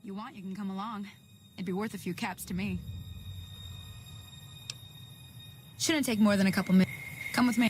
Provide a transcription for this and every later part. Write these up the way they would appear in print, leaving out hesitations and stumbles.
you want, you can come along. It'd be worth a few caps to me. Shouldn't take more than a couple minutes. Come with me.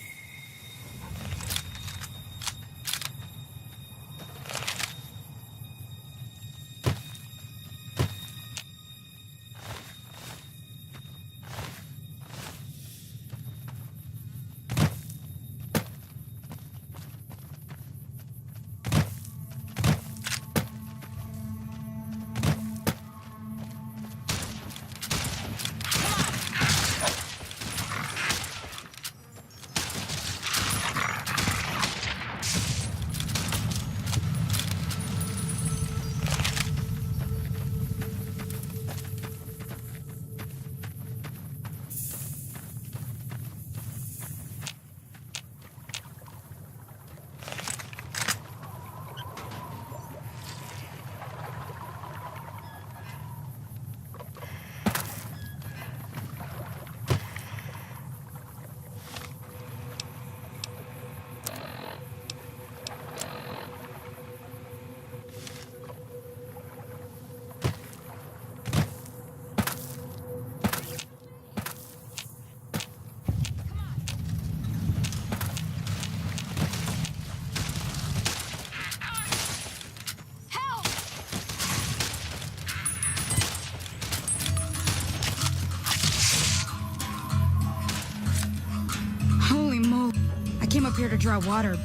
Holy moly. I came up here to draw water.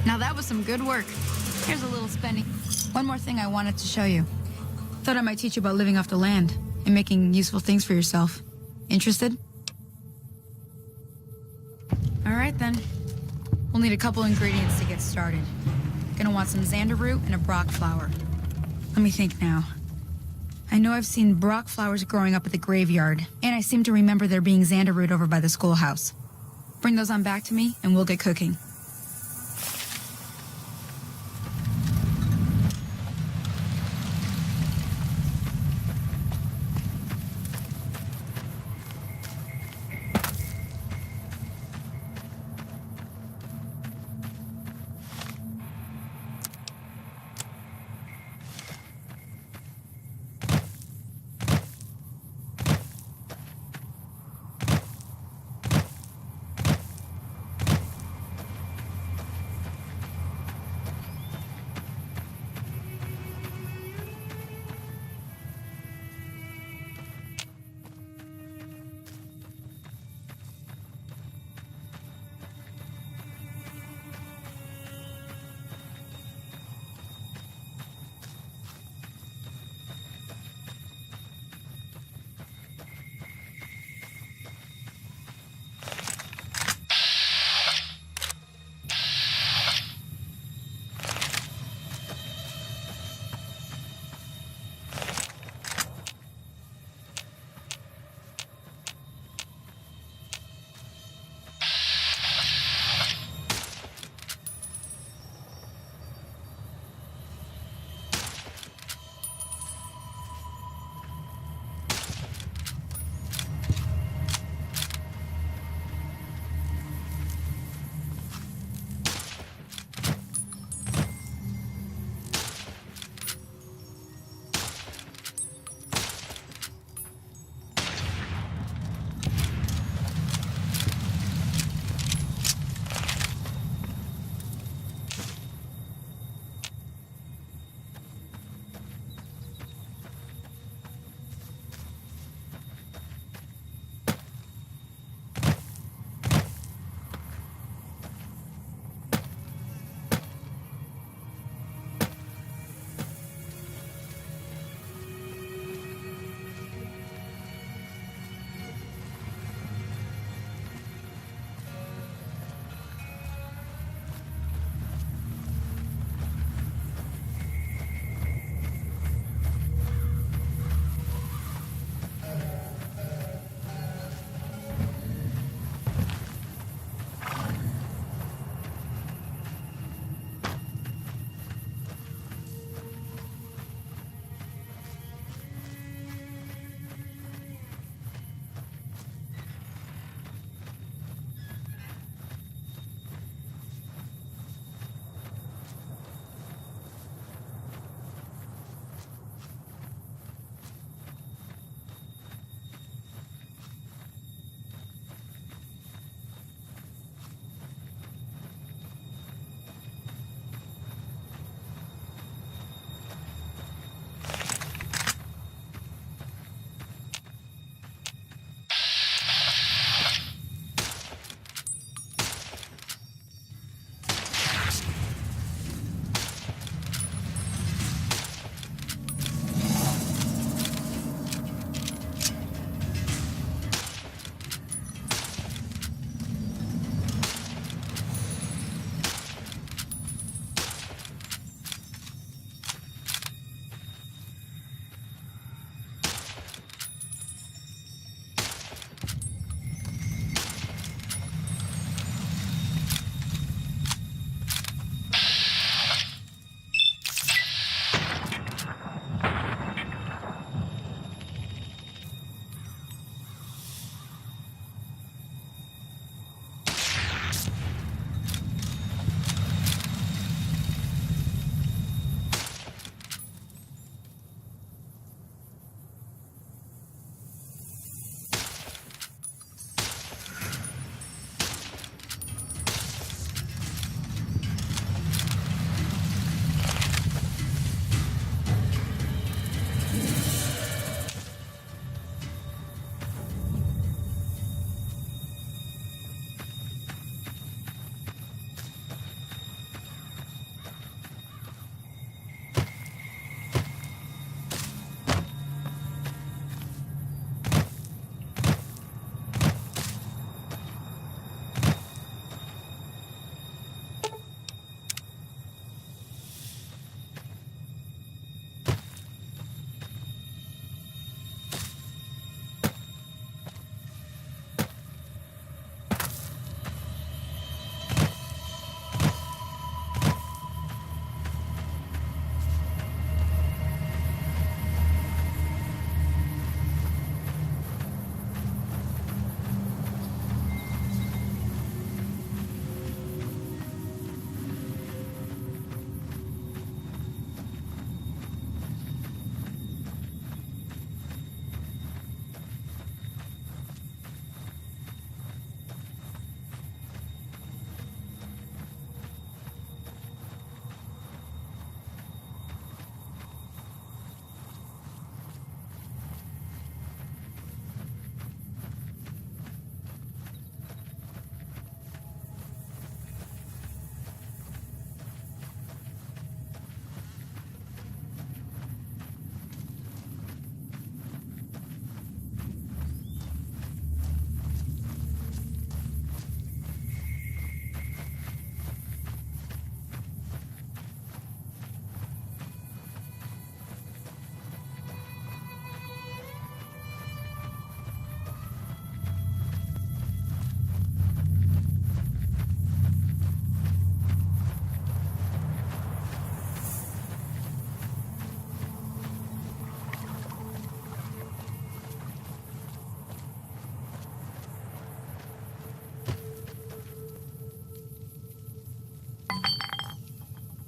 Now that was some good work. Here's a little spending. One more thing I wanted to show you. Thought I might teach you about living off the land and making useful things for yourself. Interested? All right then. We'll need a couple ingredients to get started. Gonna want some xander root and a brock flower. Let me think now. I know I've seen brock flowers growing up at the graveyard, and I seem to remember there being xander root over by the schoolhouse. Bring those on back to me, and we'll get cooking.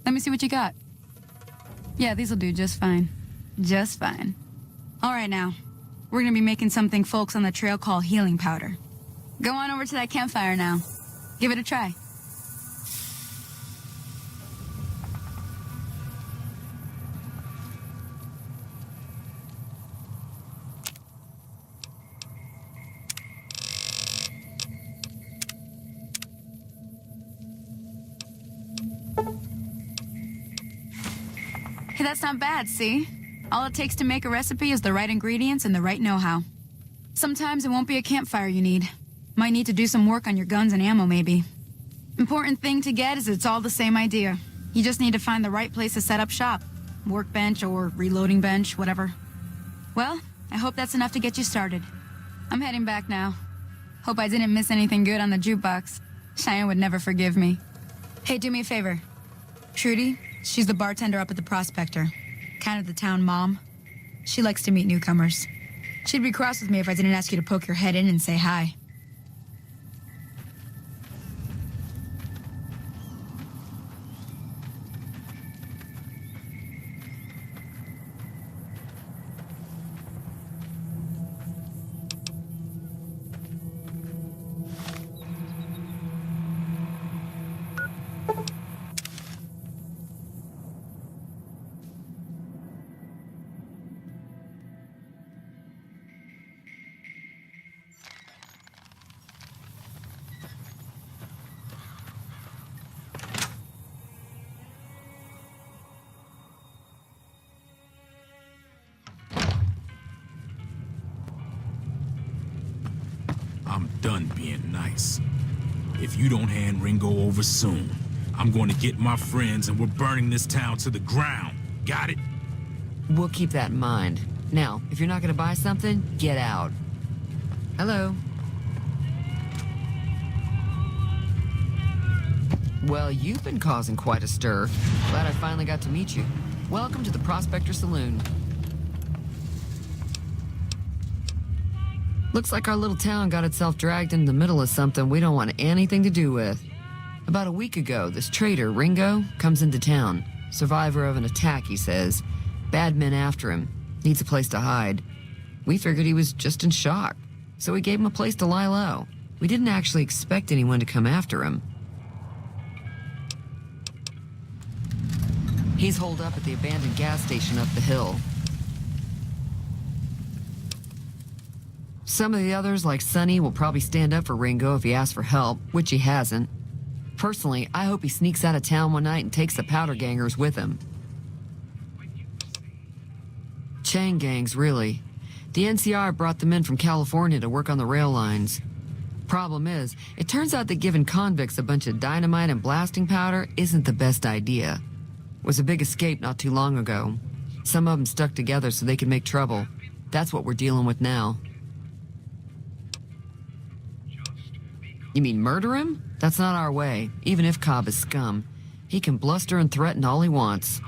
Let me see what you got. Yeah, these'll do just fine. Just fine. All right, now. We're gonna be making something folks on the trail call healing powder. Go on over to that campfire now. Give it a try. Hey, that's not bad, see? All it takes to make a recipe is the right ingredients and the right know-how. Sometimes it won't be a campfire you need. Might need to do some work on your guns and ammo, maybe. Important thing to get is it's all the same idea. You just need to find the right place to set up shop. Workbench or reloading bench, whatever. Well, I hope that's enough to get you started. I'm heading back now. Hope I didn't miss anything good on the jukebox. Cheyenne would never forgive me. Hey, do me a favor. Trudy, she's the bartender up at the Prospector. Kind of the town mom. She likes to meet newcomers. She'd be cross with me if I didn't ask you to poke your head in and say hi. I'm done being nice. If you don't hand Ringo over soon, I'm going to get my friends and we're burning this town to the ground. Got it? We'll keep that in mind. Now, if you're not gonna buy something, get out. Hello. Well, you've been causing quite a stir. Glad I finally got to meet you. Welcome to the Prospector Saloon. Looks like our little town got itself dragged into the middle of something we don't want anything to do with. About a week ago, this traitor, Ringo, comes into town. Survivor of an attack, he says. Bad men after him. Needs a place to hide. We figured he was just in shock, so we gave him a place to lie low. We didn't actually expect anyone to come after him. He's holed up at the abandoned gas station up the hill. Some of the others, like Sonny, will probably stand up for Ringo if he asks for help, which he hasn't. Personally, I hope he sneaks out of town one night and takes the powder gangers with him. Chain gangs, really. The NCR brought them in from California to work on the rail lines. Problem is, it turns out that giving convicts a bunch of dynamite and blasting powder isn't the best idea. It was a big escape not too long ago. Some of them stuck together so they could make trouble. That's what we're dealing with now. You mean murder him? That's not our way, even if Cobb is scum. He can bluster and threaten all he wants.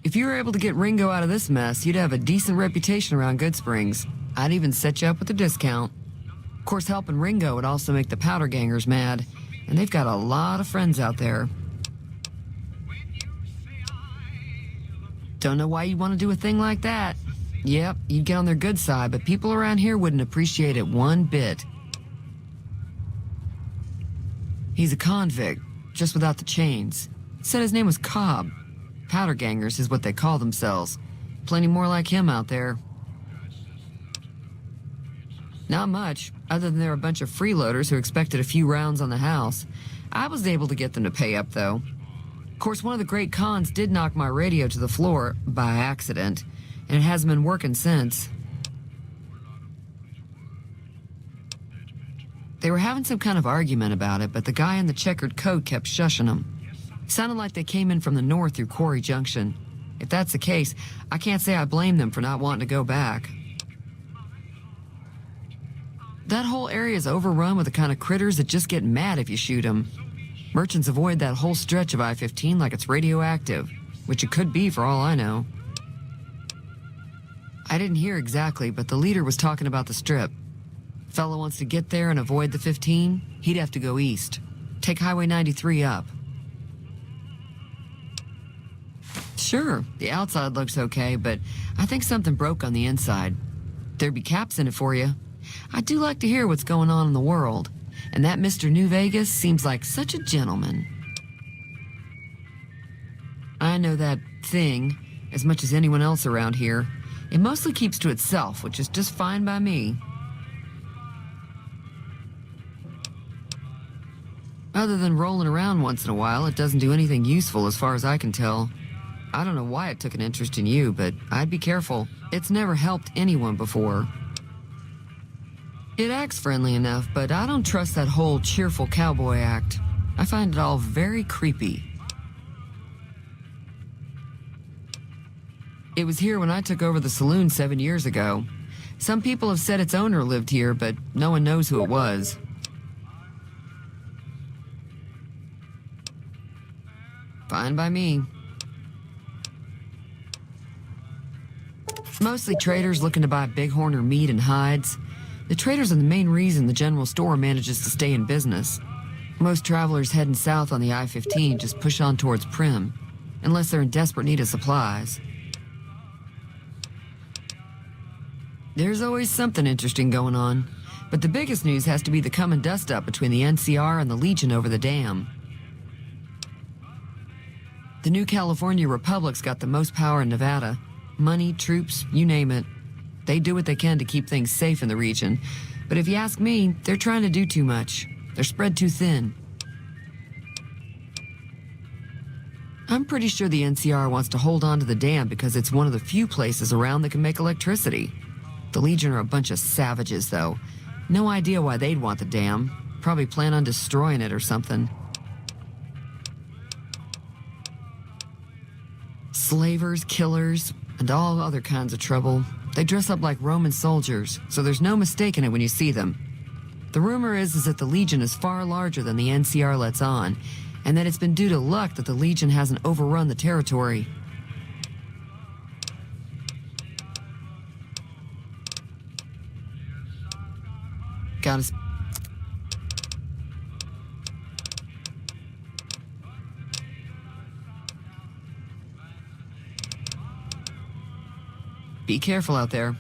If you were able to get Ringo out of this mess, you'd have a decent reputation around Goodsprings. I'd even set you up with a discount. Of course, helping Ringo would also make the powder gangers mad, and they've got a lot of friends out there. Don't know why you'd want to do a thing like that. Yep, you'd get on their good side, but people around here wouldn't appreciate it one bit. He's a convict, just without the chains. Said his name was Cobb. Powder gangers is what they call themselves. Plenty more like him out there. Not much, other than they're a bunch of freeloaders who expected a few rounds on the house. I was able to get them to pay up, though. Of course, one of the great cons did knock my radio to the floor, by accident, and it hasn't been working since. They were having some kind of argument about it, but the guy in the checkered coat kept shushing them. Sounded like they came in from the north through Quarry Junction. If that's the case, I can't say I blame them for not wanting to go back. That whole area is overrun with the kind of critters that just get mad if you shoot them. Merchants avoid that whole stretch of I-15 like it's radioactive, which it could be for all I know. I didn't hear exactly, but the leader was talking about the strip. Fella wants to get there and avoid the 15, he'd have to go east. Take Highway 93 up. Sure, the outside looks okay, but I think something broke on the inside. There'd be caps in it for you. I do like to hear what's going on in the world, and that Mr. New Vegas seems like such a gentleman. I know that thing as much as anyone else around here. It mostly keeps to itself, which is just fine by me. Other than rolling around once in a while, it doesn't do anything useful as far as I can tell. I don't know why it took an interest in you, but I'd be careful. It's never helped anyone before. It acts friendly enough, but I don't trust that whole cheerful cowboy act. I find it all very creepy. It was here when I took over the saloon 7 years ago. Some people have said its owner lived here, but no one knows who it was. Fine by me. Mostly traders looking to buy bighorn or meat and hides. The traders are the main reason the general store manages to stay in business. Most travelers heading south on the I-15 just push on towards Primm, unless they're in desperate need of supplies. There's always something interesting going on, but the biggest news has to be the coming dust-up between the NCR and the Legion over the dam. The new California Republic's got the most power in Nevada. Money, troops, you name it. They do what they can to keep things safe in the region, but if you ask me, they're trying to do too much. They're spread too thin. I'm pretty sure the NCR wants to hold on to the dam because it's one of the few places around that can make electricity. The Legion are a bunch of savages, though. No idea why they'd want the dam. Probably plan on destroying it or something. Slavers, killers, and all other kinds of trouble. They dress up like Roman soldiers, so there's no mistaking it when you see them. The rumor is that the Legion is far larger than the NCR lets on, and that it's been due to luck that the Legion hasn't overrun the territory. Gotta... Be careful out there.